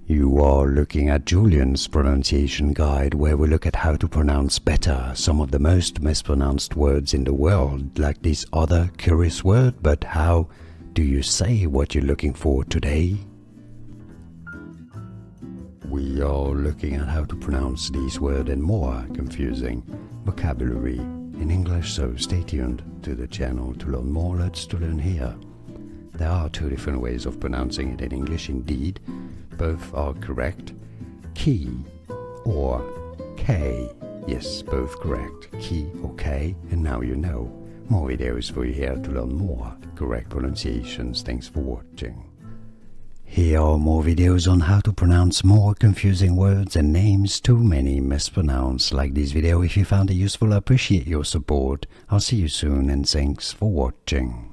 You are looking at Julian's pronunciation guide, where we look at how to pronounce better some of the most mispronounced words in the world, like this other curious word. But how do you say what you're looking for today? We are looking at how to pronounce these words and more confusing vocabulary in English, so stay tuned to the channel to learn more. Let's learn here. There are two different ways of pronouncing it in English indeed. Both are correct. Key or K. Yes, both correct. Key or K. And now you know. More videos for you here to learn more correct pronunciations. Thanks for watching. Here are more videos on how to pronounce more confusing words and names too many mispronounced. Like this video if you found it useful. I appreciate your support. I'll see you soon and thanks for watching.